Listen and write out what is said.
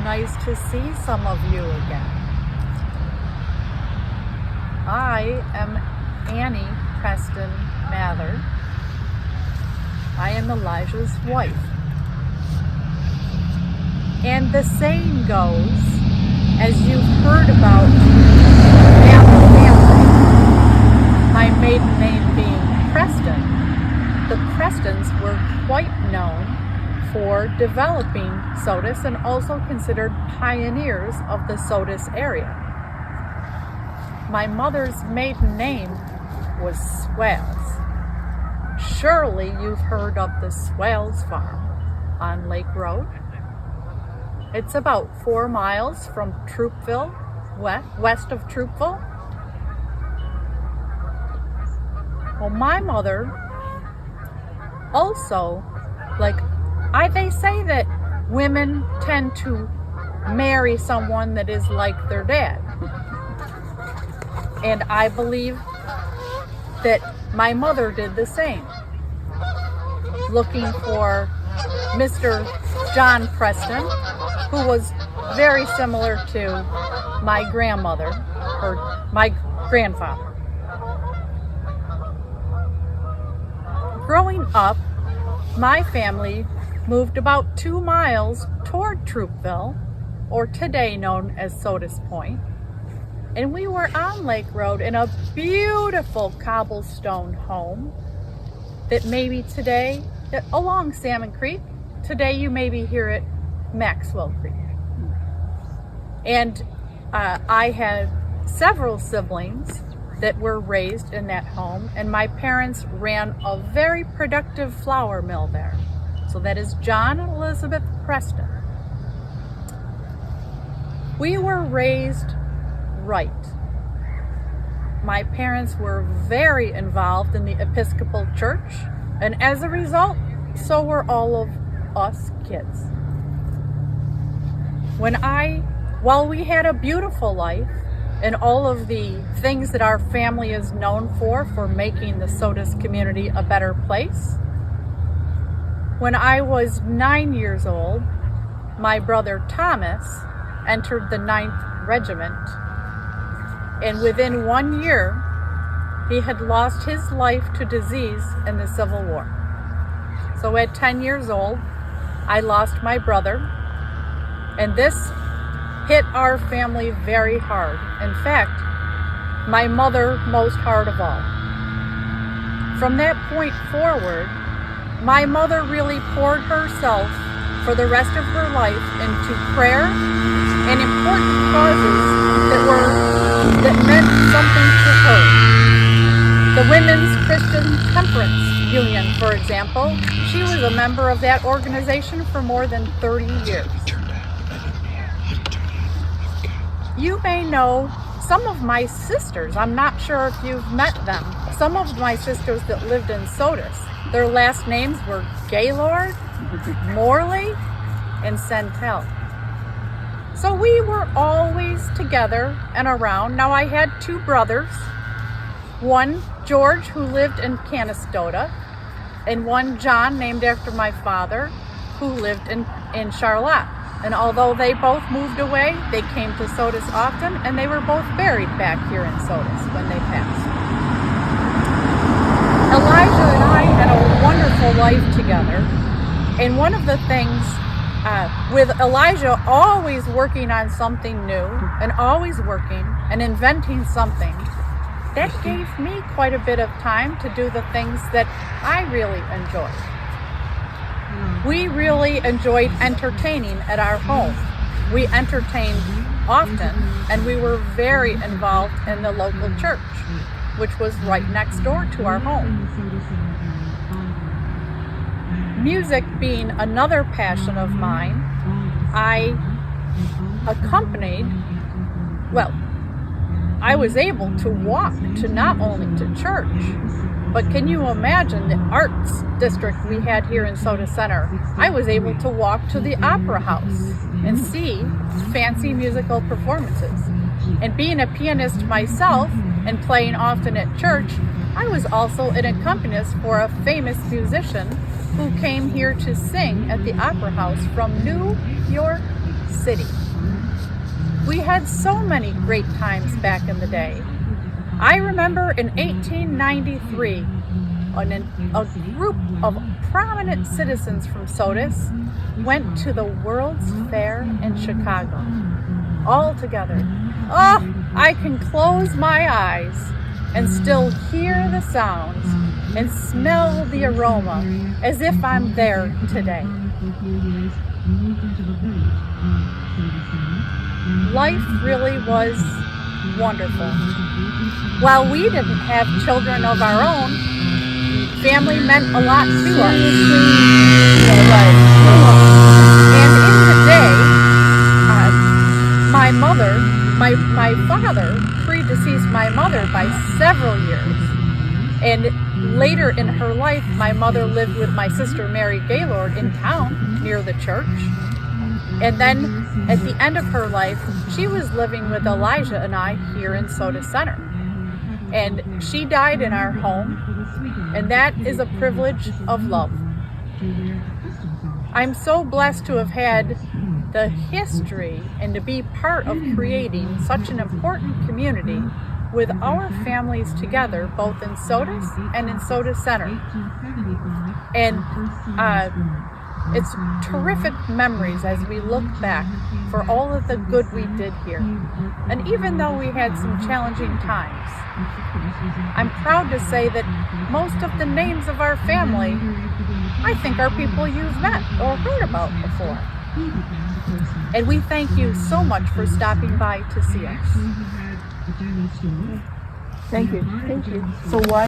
nice to see some of you again. I am Annie Preston Mather. I am Elijah's wife. And the saying goes, as you've heard about Mather family, my maiden name being Preston, the Prestons were quite known for developing Sodus and also considered pioneers of the Sodus area. My mother's maiden name was Swales. Surely you've heard of the Swales Farm on Lake Road. It's about 4 miles from Troopville, west of Troopville. Well, my mother also, they say that women tend to marry someone that is like their dad. And I believe that my mother did the same, looking for Mr. John Preston, who was very similar to my grandmother, or my grandfather. Growing up, my family moved about 2 miles toward Troopville, or today known as Sodus Point, and we were on Lake Road in a beautiful cobblestone home that maybe today, along Salmon Creek, today you maybe hear it Maxwell Creek. And I had several siblings that were raised in that home, and my parents ran a very productive flour mill there. So that is John and Elizabeth Preston. We were raised right. My parents were very involved in the Episcopal Church, and as a result, so were all of us kids. While we had a beautiful life and all of the things that our family is known for making the Sodus community a better place, when I was 9 years old, my brother Thomas entered the 9th Regiment, and within 1 year, he had lost his life to disease in the Civil War. So at 10 years old, I lost my brother, and this hit our family very hard. In fact, my mother most hard of all. From that point forward, my mother really poured herself for the rest of her life into prayer and important causes that meant something to her. The Women's Christian Temperance Union, for example, she was a member of that organization for more than 30 years. You may know some of my sisters. I'm not sure if you've met them. Some of my sisters that lived in Sodus, their last names were Gaylord, Morley, and Centel. So we were always together and around. Now I had 2 brothers, one George who lived in Canastota, and one John named after my father who lived in Charlotte. And although they both moved away, they came to Sodus often, and they were both buried back here in Sodus when they passed. Elijah and I had a wonderful life together, and one of the things with Elijah always working on something new and always working and inventing something, that gave me quite a bit of time to do the things that I really enjoyed. We really enjoyed entertaining at our home. We entertained often, and we were very involved in the local church, which was right next door to our home. Music being another passion of mine, I was able to walk to not only to church, but can you imagine the arts district we had here in Sodus Center? I was able to walk to the Opera House and see fancy musical performances. And being a pianist myself and playing often at church, I was also an accompanist for a famous musician who came here to sing at the Opera House from New York city. We had so many great times back in the day. I remember in 1893, a group of prominent citizens from Sodus went to the World's Fair in Chicago, all together. Oh, I can close my eyes and still hear the sounds and smell the aroma as if I'm there today. Life really was wonderful. While we didn't have children of our own, family meant a lot to us. And in the day, my father predeceased my mother by several years. And later in her life, my mother lived with my sister Mary Gaylord in town near the church. And then at the end of her life, she was living with Elijah and I here in Sodus Center. And she died in our home, and that is a privilege of love. I'm so blessed to have had the history and to be part of creating such an important community with our families together, both in Sodus and in Sodus Center. And it's terrific memories as we look back for all of the good we did here. And even though we had some challenging times, I'm proud to say that most of the names of our family, I think, are people you've met or heard about before. And we thank you so much for stopping by to see us. Thank you. Thank you. So why